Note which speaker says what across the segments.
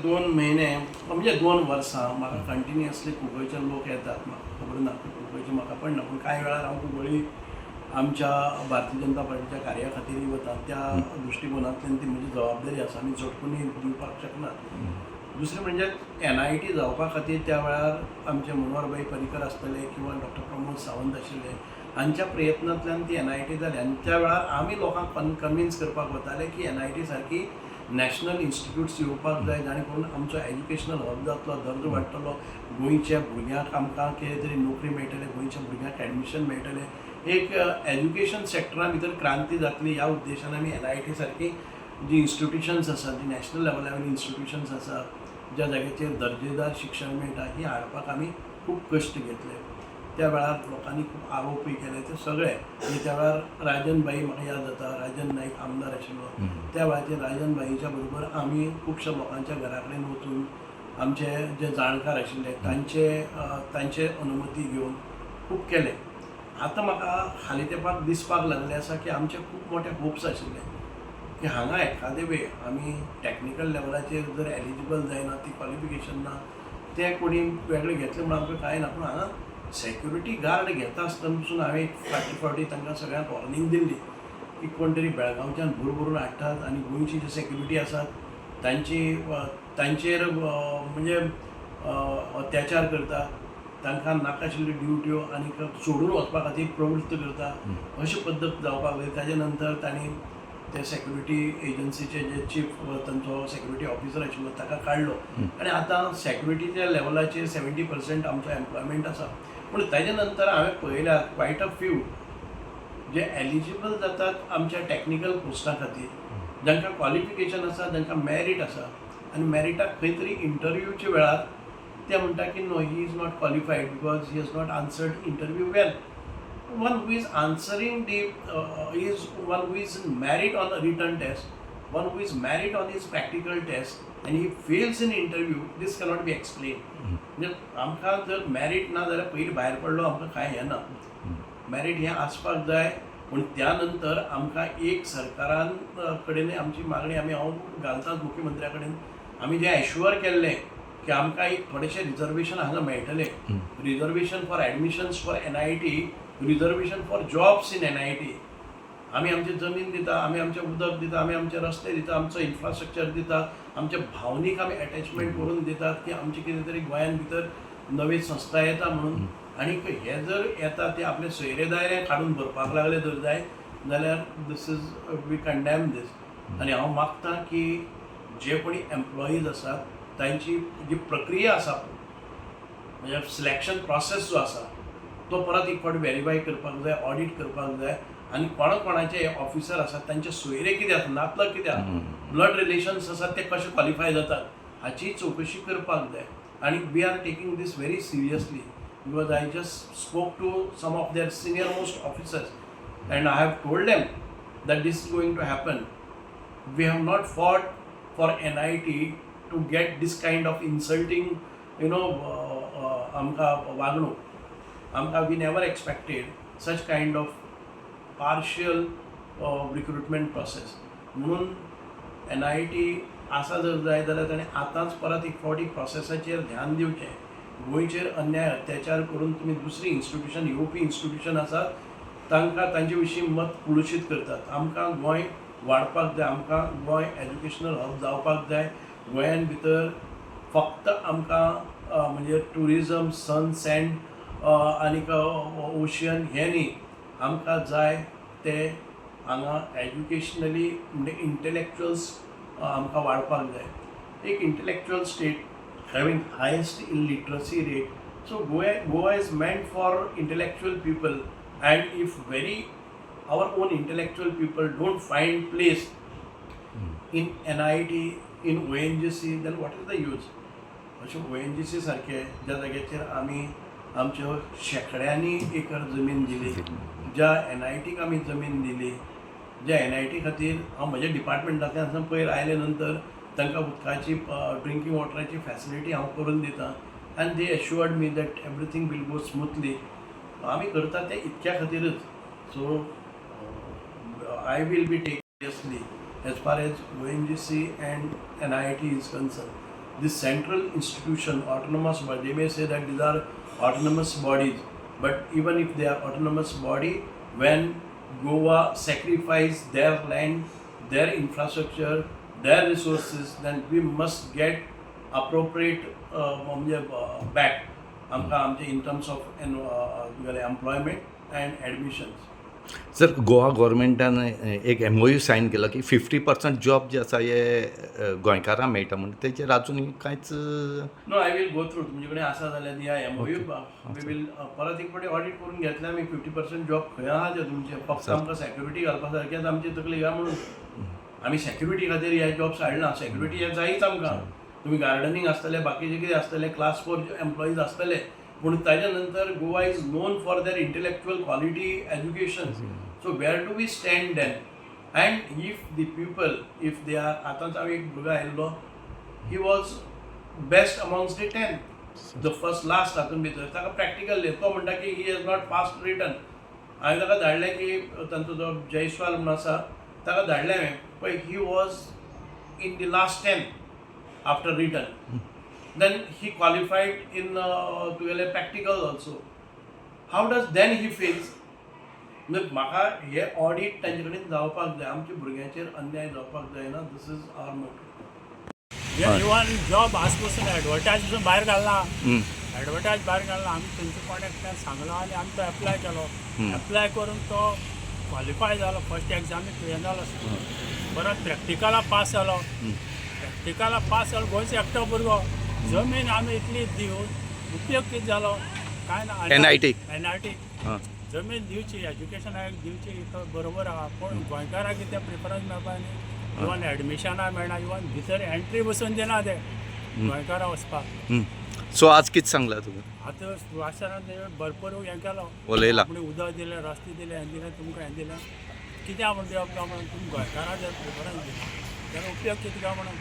Speaker 1: 2 म्हयने म्हणजे 2 वर्सां म्हाका कंटिन्युअसली कुंकळचे लोक येतात. म्हाका खबर ना कुंकळची म्हाका पडना, पूण कांय वेळार हांव कुंकळी आमच्या भारतीय जनता पार्टीच्या कार्या खातीर वता. त्या दृश्टिकोनांतल्यान ती म्हजी जबाबदारी आसा, आमी झटकून दिवपाक शकनात. दुसरें म्हणजे NIT जावपा खातीर त्या वेळार आमचे मनोहरभाई पर्रीकर आसतले किंवा डॉक्टर प्रमोद सावंत आशिल्ले, हांच्या प्रयत्नांतल्यान ती NIT जाली. आनी त्या वेळार आमी लोकांक कन्विन्स करपाक वताले की NIT सारकी नॅशनल इन्स्टिट्यूट्स येवपाक जाय, जाणे करून आमचो एज्युकेशनल हब जातलो, दर्जो वाडटलो, गोंयच्या भुरग्यांक आमकां कितें तरी नोकरी मेळटले, गोंयच्या भुरग्यांक एडमिशन मेळटलें, एक एज्युकेशन सेक्टरा भितर क्रांती जातली. ह्या उद्देशान आमी NIT सारकी जी इन्स्टिट्यूशन्स आसा, जी नॅशनल लेवलार इन्स्टिट्यूशन्स आसा, ज्या जाग्याचेर दर्जेदार शिक्षण मेळटा, ही हाडपाक आमी खूब कश्ट घेतले. त्या वेळार लोकांनी खूब आरोपय केले, ते सगळे. आनी त्या वेळार राजनबाई म्हाका याद जाता, राजन नाईक आमदार आशिल्लो. त्या वेळाचेर राजनबाईच्या बरोबर आमी खुबश्या लोकांच्या घरा कडेन वचून आमचे जे जाणकार आशिल्ले तांचे अनुमती घेवन खूब केले. आतां म्हाका हालीं तेंपाक दिसपाक लागले आसा की आमचे खूब मोठे होप्स आशिल्ले की हांगा एखादे वे आमी टॅक्निकल लेवलाचेर जर एलिजिबल जायना, ती क्वॉलिफिकेशन ना, ते कोणी वेगळे घेतले म्हणून आमकां कांय ना. पूण हांगा सेक्युरिटी गार्ड घेता आसतना पसून हांवें एक फावटी तांकां सगळ्यांक वॉर्निंग दिल्ली की कोण तरी बेळगांवच्यान भरून हाडटात आनी गोंयची जी सेक्युरिटी आसात तांचेर म्हणजे अत्याचार करतात, तांकां नाकाशिल्ल्यो ड्युट्यो आनी सोडून वचपा खातीर प्रवृत्त करता, अशी पद्दत जावपाक जाय. ताजे नंतर तांणी ते सेक्युरिटी एजन्सीचे जे चीफ तांचो सेक्युरिटी ऑफिसर आशिल्लो ताका काडलो. आनी आतां सेक्युरिटीच्या लेवलाचेर 70% आमचो एम्प्लॉयमेंट आसा. पूण ताजे नंतर हांवें पळयल्यात क्वायट अ फ्यू जे एलिजिबल जातात आमच्या टॅक्निकल पोस्टा खातीर, जांकां क्वॉलिफिकेशन आसा, जांकां मेरीट आसा, आनी मेरिटाक खंय तरी इंटरव्यूच्या वेळार ते म्हणटा की no, he is not qualified because he has not answered interview well. One who is answering is one who is merit on a written test, one who is merit on his practical test, and he fails in interview. This cannot be explained. म्हणजे आमकां जर merit ना जाल्यार पयलीं भायर पडलो आमकां कांय हें ना. मेरीट हें आसपाक जाय. पूण त्या नंतर आमकां एक सरकारान कडेन आमची मागणी हांव घालताच मुख्यमंत्र्या कडेन. आमी जें एश्युअर केल्लें की आमकां एक थोडेशें रिजर्वेशन हांगा मेळटलें, reservation for admissions for NIT, reservation for jobs in NIT. आमी आमची जमीन दिता, आमी आमचें उदक दिता, आमी आमचे रस्ते दिता, आमचो इन्फ्रास्ट्रक्चर दिता, आमच्या भावनीक आमी एटॅचमेंट करून दितात की आमची कितें तरी गोंयान भितर नवी संस्था येता म्हणून. आनी हे जर येता ते आपले सोयरे दायरे काडून भरपाक लागले जर जाय जाल्यार दीस इज वी कंडेम दीस. आनी हांव मागतां की जे कोणी एम्प्लॉईज आसात तांची जी प्रक्रिया आसा म्हणजे सिलेक्शन प्रोसेस जो आसा तो परत एक फावट व्हेरीफाय करपाक जाय, ऑडिट करपाक जाय. आनी कोणाचे ऑफिसर आसात तांचे सोयरे कितें आसा, नातलग कितें आसा, ब्लड रिलेशन्स आसात ते कशे क्वॉलिफाय जातात हाची चवकशी करपाक जाय. आनी we are taking this very seriously because I just spoke to some of their senior most officers and I have told them that this is going to happen. We have not fought for NIT to get this kind of insulting, amka wagnuk. We never expected such kind of partial recruitment process. म्हणून NIT आसा जर जाय जाल्यार ताणें आतांच परत एक फावटी प्रोसेसाचेर ध्यान दिवचें. गोंयचेर अन्याय अत्याचार करून तुमी दुसरी इन्स्टिट्यूशन येवपी इन्स्टिट्यूशन आसात तांकां तांचे विशीं मत कुळशीत करतात. आमकां गोंय वाडपाक जाय, आमकां गोंय एज्युकेशनल हब जावपाक जाय. गोंयान भितर फक्त आमकां म्हणजे ट्युरिजम, सन, सँड आनीक ओशियन हें न्ही, आमकां जाय ते हांगा एज्युकेशनली म्हणजे इंटलेक्च्युअल्स आमकां वाडपाक जाय. एक intellectual state having highest illiteracy rate. So Goa is meant for intellectual people. And if our own intellectual people don't find place in NIT, in ONGC, then what is the use? अशें ONGC सारखे ज्या जाग्याचेर आमी आमच्यो शेकड्यांनी acre जमीन दिली, ज्या NITक आमी जमीन दिली, ज्या NIT खातीर हांव म्हज्या डिपार्टमेंटांतल्यान पयर आयले नंतर तांकां उदकाची ड्रिंकींग वॉटराची फॅसिलिटी हांव करून दितां. And they एश्युअर्ड me that everything will go smoothly. आमी करता ते इतक्या खातीरच. So I will B take seriously as far as ONGC and NIT is concern. this central institution, autonomous body, they may say that these are autonomous bodies, but even if they are autonomous body, when Goa sacrifice their land, their infrastructure, their resources, then we must get appropriate back in terms of employment and admissions.
Speaker 2: Sir Goa गव्हर्मेंटान एक MOU Sion केला की 50% job जे आसा हे गोंयकारांक मेळटा म्हणून तेचेर अजून कांयच
Speaker 1: no I will go through तुमचे कडेन आसा जाल्यार ह्या MOU वी विल परत एक फावटी ऑडिट करून घेतल्या आमी 50% जॉब खंय आहा ते तुमचे फक्त आमकां सेक्युरिटी घालपा सारकेंच आमची तकली घा म्हणून आमी सेक्युरिटी खातीर हे जॉब्स हाडना सेक्युरिटी हे जायच आमकां तुम्ही गार्डनिंग आसतले बाकीचे कितें आसतले क्लास 4 एम्प्लॉईज आसतले पूण ताच्या नंतर Goa is known for their intellectual quality education so where do we stand then and if the people if they are आतांच हांव एक भुरगो आयिल्लो he was best amongst the 10 the first last हातून भितर ताका प्रॅक्टिकल तो म्हणटा की he has not pass written हांवें ताका धाडलें की तांचो जो जयस्वाल म्हणून आसा ताका धाडलें हांवें पळय he was in the last 10 after written then he qualified in practical also how does then he fails म्हणजे म्हाका हे ऑडिट तांचे कडेन जावपाक जाय आमच्या भुरग्यांचेर अन्याय जावपाक जायना this is our motive
Speaker 3: even job आज पासून एडवर्टायज पासून भायर घालना एडवर्टायज भायर घालना आमी तेंचे कॉन्टॅक्टान सांगलो आनी आमी तो एप्लाय केलो एप्लाय करून तो क्वॉलिफाय जालो फर्स्ट एग्जामीक येनालो परत प्रॅक्टिकला पास जालो प्रॅक्टिकला पास जालो गोंयचो एकटो भुरगो जमीन आमी इतली दिवन उपयोग कितें जालो कांय ना NIT जमीन दिवची एज्युकेशनाक दिवची तो बरोबर आहा पूण गोंयकाराक कितें प्रिफरन्स मेळपा न्ही इवन एडमिशनाक मेळना इवन भितर एंट्री बसून दिना ते गोंयकारां वचपाक
Speaker 2: सो आज कितें सांगला तुका
Speaker 3: आतां सुवासनान भरपूर हें केलो
Speaker 2: उलयला
Speaker 3: आपणे उदक दिलें रस्ते दिले हें दिलें तुमकां हें दिलें कित्याक म्हण दिवप काय म्हणून तुमी गोंयकाराक जर प्रिफरन्स दिना जाल्यार उपयोग कितें काय म्हणून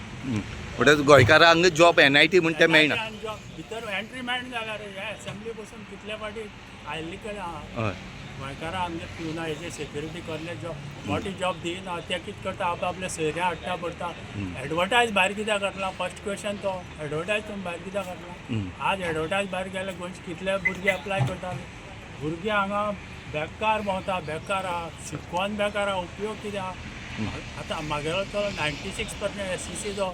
Speaker 2: म्हणल्यार गोंयकारांक जॉब NIT म्हणटा तें मेळना
Speaker 3: जॉब भितर एंट्री मेळना जाल्यार हे असेंब्ली बसून कितले फावटी आयिल्ली कडेन आहा गोंयकारां आमचे पिवना हेजे सेक्युरिटी करले जॉब मोटी जॉब दिना ते कितें करता आपले सोयऱ्या हाडटा पडटा एडवर्टायज भायर कित्याक घातला फर्स्ट क्वेश्चन तो एडवर्टायज तुमी भायर कित्याक घातला आज एडवर्टायज भायर गेले गोंयचे कितले भुरगे एप्लाय करताले भुरगे हांगा बेकार भोंवता बेकार आहा शिकून बेकार आहा उपयोग कितें आहा आतां म्हागेलो तो 96% SCC जो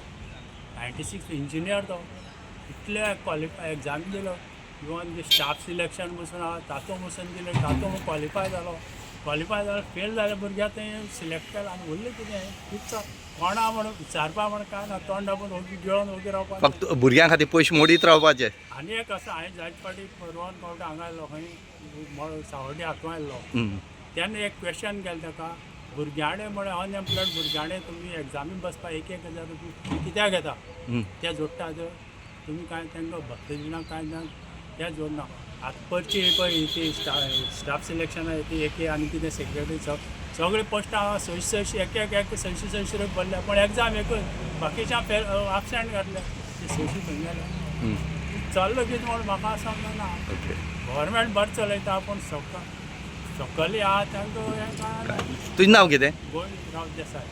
Speaker 3: 96 इंजिनियर तो इतले क्वॉलिफाय एग्जाम दिलो इवन स्टाफ सिलेक्शन बसून आहा तातूंत बसून दिलें तातूंत क्वॉलिफाय जालो फेल जाले भुरग्यां तें सिलेक्ट केलां आनी उरलें कितें खूब कोणा म्हणून विचारपा म्हणून काय ना तोंड दाबून ओगी गिळोन ओगी रावपा
Speaker 2: फक्त भुरग्यां खातीर पयशे मोडीत रावपाचे
Speaker 3: आनी एक आसा हांवें जायते फावटी परवान फावटी हांगा आयलो खंय सावड्डे हातूं आयल्लो तेन्ना एक क्वेश्चन गेलें ताका भुरग्याणे म्हळ्यार अनएम्प्लॉयड भुरग्याणे तुमी एग्जामीक बसपा 1,000 रुपया कित्याक घेता ते जोडटा तुमी कांय तांकां भत्ते दिना कांय ना ते जोडना आतां परची पळय ती स्टाफ सिलेक्शना ती एक आनी कितें सेक्रेटरी सगळे पोस्टां 600 एक 600 रुपया भरले पण एग्जाम एकूच बाकीच्या फेल एबसेंट घातले ते 600 खंय गेले चल्लो कितें म्हूण म्हाका समजना गव्हर्मेंट बरें चलयता पूण सकली आहा तांकां हें काय
Speaker 2: तुजें नांव कितें
Speaker 3: गोविंद राव देसाय